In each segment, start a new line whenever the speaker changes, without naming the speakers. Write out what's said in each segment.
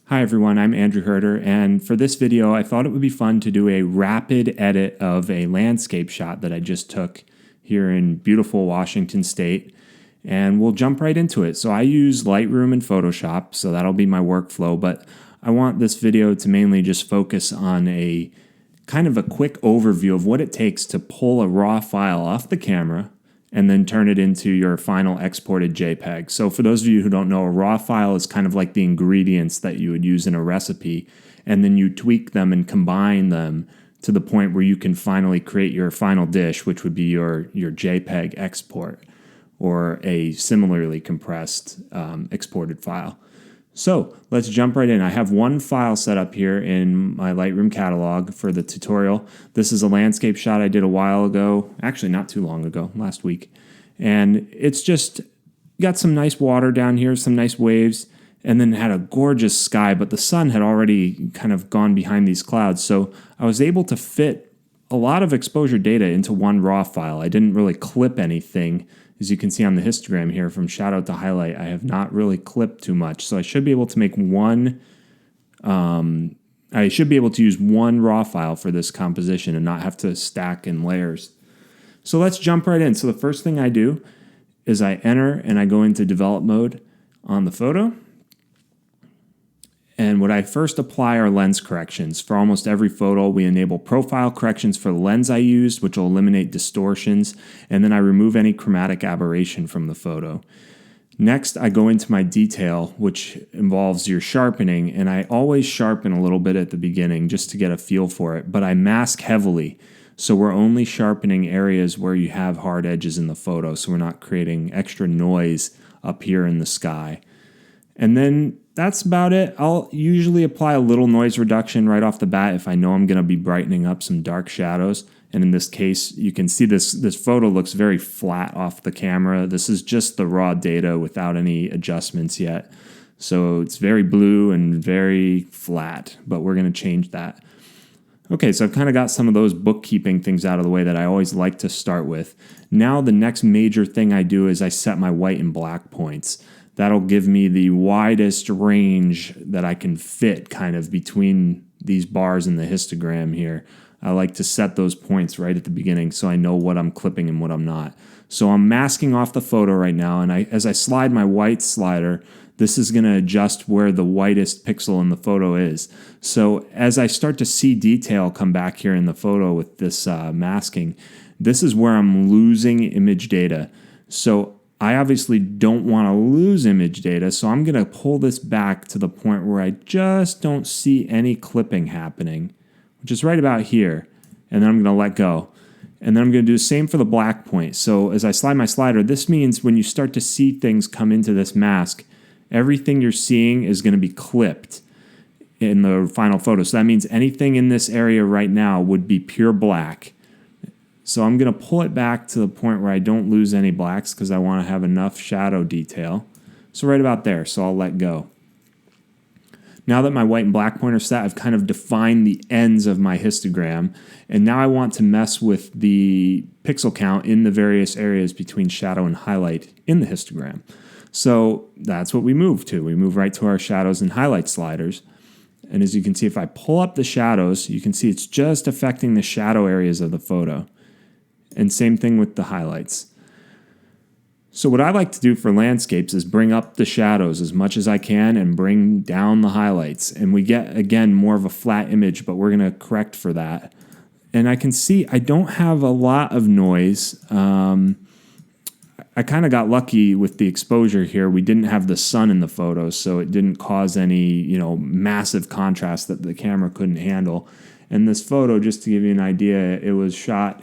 Hi everyone, I'm Andrew Herter, and for this video I thought it would be fun to do a rapid edit of a landscape shot that I just took here in beautiful Washington State, and we'll jump right into it. So I use Lightroom and Photoshop, so that'll be my workflow, but I want this video to mainly just focus on a kind of a quick overview of what it takes to pull a raw file off the camera and then turn it into your final exported JPEG. So for those of you who don't know, a raw file is kind of like the ingredients that you would use in a recipe, and then you tweak them and combine them to the point where you can finally create your final dish, which would be your JPEG export or a similarly compressed exported file. So let's jump right in. I have one file set up here in my Lightroom catalog for the tutorial. This is a landscape shot I did a while ago, actually not too long ago, last week. And it's just got some nice water down here, some nice waves, and then had a gorgeous sky, but the sun had already kind of gone behind these clouds. So I was able to fit a lot of exposure data into one raw file. I didn't really clip anything. As you can see on the histogram here, from shadow to highlight, I have not really clipped too much. So I should be able to make I should be able to use one raw file for this composition and not have to stack in layers. So let's jump right in. So the first thing I do is I enter and I go into develop mode on the photo. And what I first apply are lens corrections. For almost every photo, we enable profile corrections for the lens I used, which will eliminate distortions, and then I remove any chromatic aberration from the photo. Next, I go into my detail, which involves your sharpening, and I always sharpen a little bit at the beginning just to get a feel for it, but I mask heavily, so we're only sharpening areas where you have hard edges in the photo, so we're not creating extra noise up here in the sky. And then that's about it. I'll usually apply a little noise reduction right off the bat if I know I'm going to be brightening up some dark shadows. And in this case, you can see this photo looks very flat off the camera. This is just the raw data without any adjustments yet. So it's very blue and very flat, but we're going to change that. Okay, so I've kind of got some of those bookkeeping things out of the way that I always like to start with. Now the next major thing I do is I set my white and black points. That'll give me the widest range that I can fit kind of between these bars in the histogram here. I like to set those points right at the beginning so I know what I'm clipping and what I'm not. So I'm masking off the photo right now, and as I slide my white slider, this is going to adjust where the whitest pixel in the photo is. So as I start to see detail come back here in the photo with this masking, this is where I'm losing image data. So I obviously don't want to lose image data, so I'm going to pull this back to the point where I just don't see any clipping happening, which is right about here, and then I'm going to let go. And then I'm going to do the same for the black point. So as I slide my slider, this means when you start to see things come into this mask, everything you're seeing is going to be clipped in the final photo. So that means anything in this area right now would be pure black. So I'm going to pull it back to the point where I don't lose any blacks because I want to have enough shadow detail. So right about there, so I'll let go. Now that my white and black point are set, I've kind of defined the ends of my histogram, and now I want to mess with the pixel count in the various areas between shadow and highlight in the histogram. So that's what we move to. We move right to our shadows and highlight sliders. And as you can see, if I pull up the shadows, you can see it's just affecting the shadow areas of the photo. And same thing with the highlights. So what I like to do for landscapes is bring up the shadows as much as I can and bring down the highlights. And we get, again, more of a flat image, but we're going to correct for that. And I can see I don't have a lot of noise. I kind of got lucky with the exposure here. We didn't have the sun in the photo, so it didn't cause any, massive contrast that the camera couldn't handle. And this photo, just to give you an idea, it was shot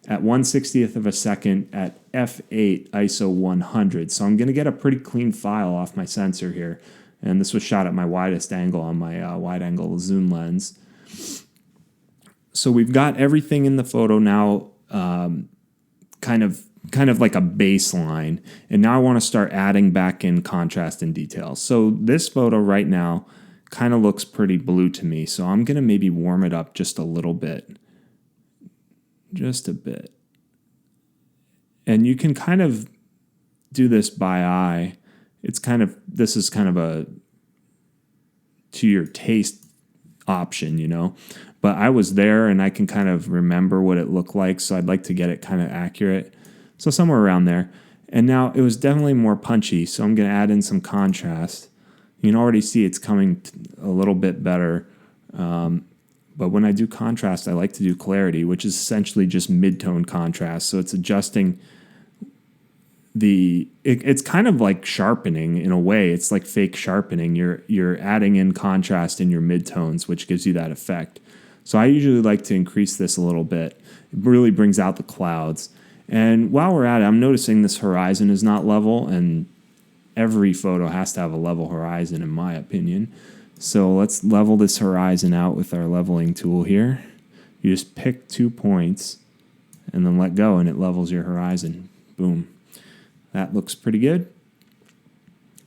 at 1/60th of a second at f8 ISO 100. So I'm going to get a pretty clean file off my sensor here. And this was shot at my widest angle on my wide-angle zoom lens. So we've got everything in the photo now kind of like a baseline. And now I want to start adding back in contrast and detail. So this photo right now kind of looks pretty blue to me. So I'm going to maybe warm it up just a little bit. Just a bit. And you can kind of do this by eye. This is kind of a to your taste option, But I was there and I can kind of remember what it looked like, so I'd like to get it kind of accurate. So somewhere around there. And now it was definitely more punchy, so I'm going to add in some contrast. You can already see it's coming a little bit better. But when I do contrast, I like to do clarity, which is essentially just mid-tone contrast. So it's adjusting it's kind of like sharpening in a way. It's like fake sharpening. You're adding in contrast in your midtones, which gives you that effect. So I usually like to increase this a little bit. It really brings out the clouds. And while we're at it, I'm noticing this horizon is not level, and every photo has to have a level horizon, in my opinion. So let's level this horizon out with our leveling tool here. You just pick 2 points and then let go, and it levels your horizon. Boom. That looks pretty good.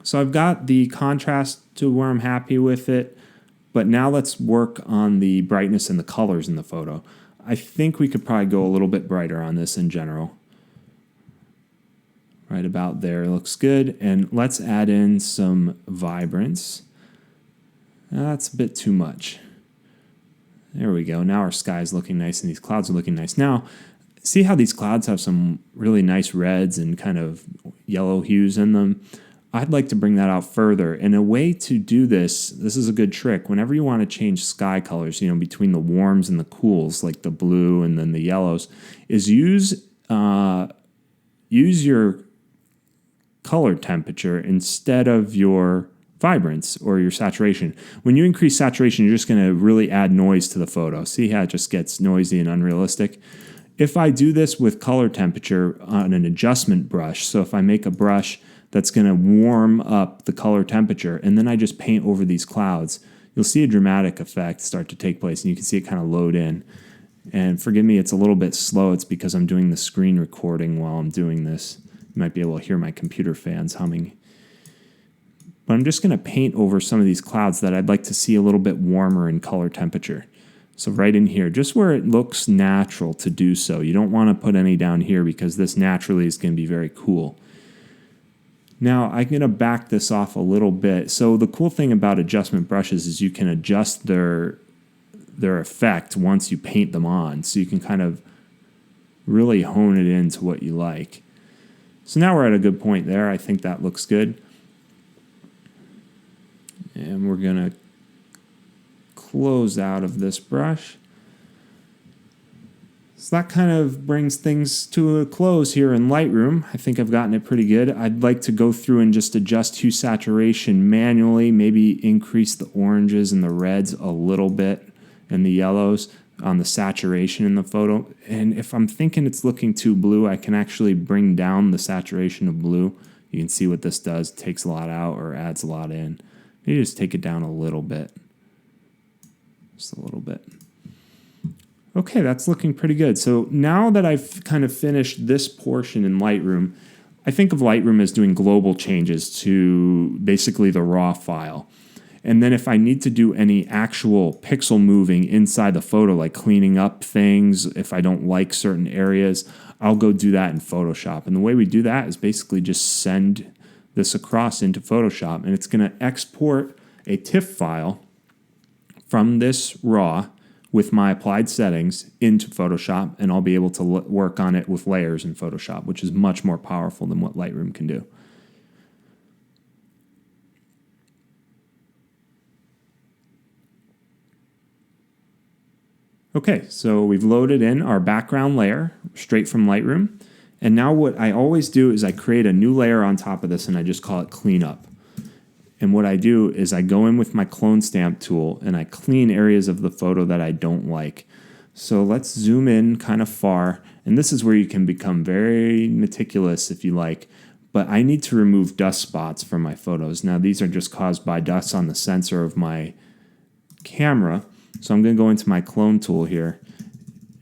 So I've got the contrast to where I'm happy with it, but now let's work on the brightness and the colors in the photo. I think we could probably go a little bit brighter on this in general. Right about there looks good. And let's add in some vibrance. That's a bit too much. There we go. Now our sky is looking nice and these clouds are looking nice. Now, see how these clouds have some really nice reds and kind of yellow hues in them? I'd like to bring that out further. And a way to do this is a good trick. Whenever you want to change sky colors, between the warms and the cools, like the blue and then the yellows, is use your color temperature instead of your vibrance or your saturation. When you increase saturation, you're just going to really add noise to the photo. See how it just gets noisy and unrealistic? If I do this with color temperature on an adjustment brush, so if I make a brush that's going to warm up the color temperature, and then I just paint over these clouds, you'll see a dramatic effect start to take place, and you can see it kind of load in. And forgive me, it's a little bit slow. It's because I'm doing the screen recording while I'm doing this. You might be able to hear my computer fans humming. But I'm just going to paint over some of these clouds that I'd like to see a little bit warmer in color temperature. So right in here, just where it looks natural to do so. You don't want to put any down here because this naturally is going to be very cool. Now, I'm going to back this off a little bit. So the cool thing about adjustment brushes is you can adjust their effect once you paint them on. So you can kind of really hone it into what you like. So now we're at a good point there. I think that looks good. And we're going to close out of this brush. So that kind of brings things to a close here in Lightroom. I think I've gotten it pretty good. I'd like to go through and just adjust hue saturation manually, maybe increase the oranges and the reds a little bit and the yellows on the saturation in the photo. And if I'm thinking it's looking too blue, I can actually bring down the saturation of blue. You can see what this does. It takes a lot out or adds a lot in. Maybe just take it down a little bit. Just a little bit. Okay, that's looking pretty good. So now that I've kind of finished this portion in Lightroom, I think of Lightroom as doing global changes to basically the raw file. And then if I need to do any actual pixel moving inside the photo, like cleaning up things, if I don't like certain areas, I'll go do that in Photoshop. And the way we do that is basically just send this across into Photoshop, and it's going to export a TIFF file from this raw with my applied settings into Photoshop, and I'll be able to work on it with layers in Photoshop, which is much more powerful than what Lightroom can do. Okay, so we've loaded in our background layer straight from Lightroom. And now what I always do is I create a new layer on top of this, and I just call it cleanup. And what I do is I go in with my clone stamp tool and I clean areas of the photo that I don't like. So let's zoom in kind of far. And this is where you can become very meticulous if you like. But I need to remove dust spots from my photos. Now these are just caused by dust on the sensor of my camera. So I'm going to go into my clone tool here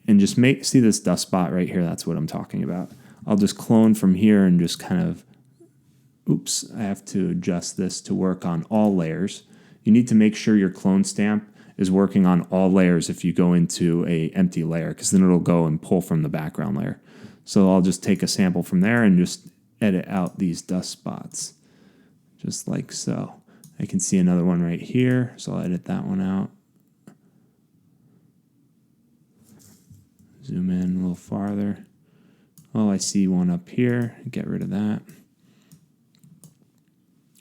and just see this dust spot right here. That's what I'm talking about. I'll just clone from here and just kind of, oops, I have to adjust this to work on all layers. You need to make sure your clone stamp is working on all layers if you go into a empty layer, because then it'll go and pull from the background layer. So I'll just take a sample from there and just edit out these dust spots, just like so. I can see another one right here, so I'll edit that one out. Zoom in a little farther. Oh, I see one up here. Get rid of that.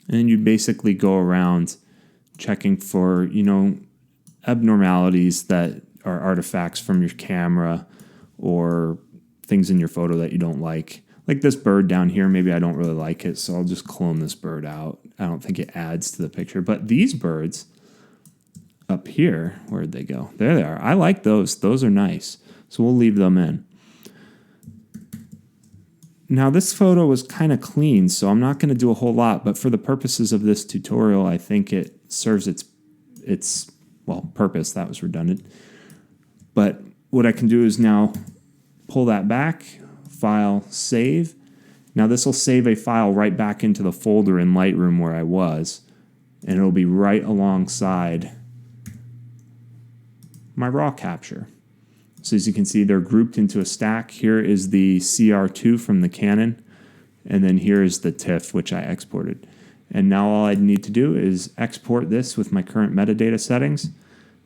And you basically go around checking for, abnormalities that are artifacts from your camera or things in your photo that you don't like. Like this bird down here, maybe I don't really like it, so I'll just clone this bird out. I don't think it adds to the picture. But these birds up here, where'd they go? There they are. I like those. Those are nice. So we'll leave them in. Now this photo was kind of clean, so I'm not going to do a whole lot, but for the purposes of this tutorial, I think it serves its purpose. That was redundant. But what I can do is now pull that back, file, save. Now this will save a file right back into the folder in Lightroom where I was, and it'll be right alongside my raw capture. So as you can see, they're grouped into a stack. Here is the CR2 from the Canon, and then here is the TIFF, which I exported. And now all I need to do is export this with my current metadata settings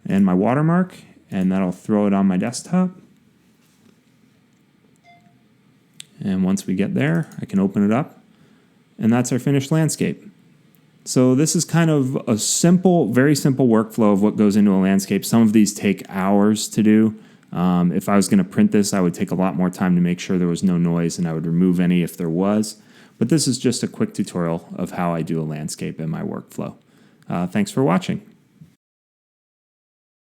and my watermark, and that'll throw it on my desktop. And once we get there, I can open it up, and that's our finished landscape. So this is kind of a simple, very simple workflow of what goes into a landscape. Some of these take hours to do. If I was going to print this, I would take a lot more time to make sure there was no noise, and I would remove any if there was. But this is just a quick tutorial of how I do a landscape in my workflow. Thanks for watching.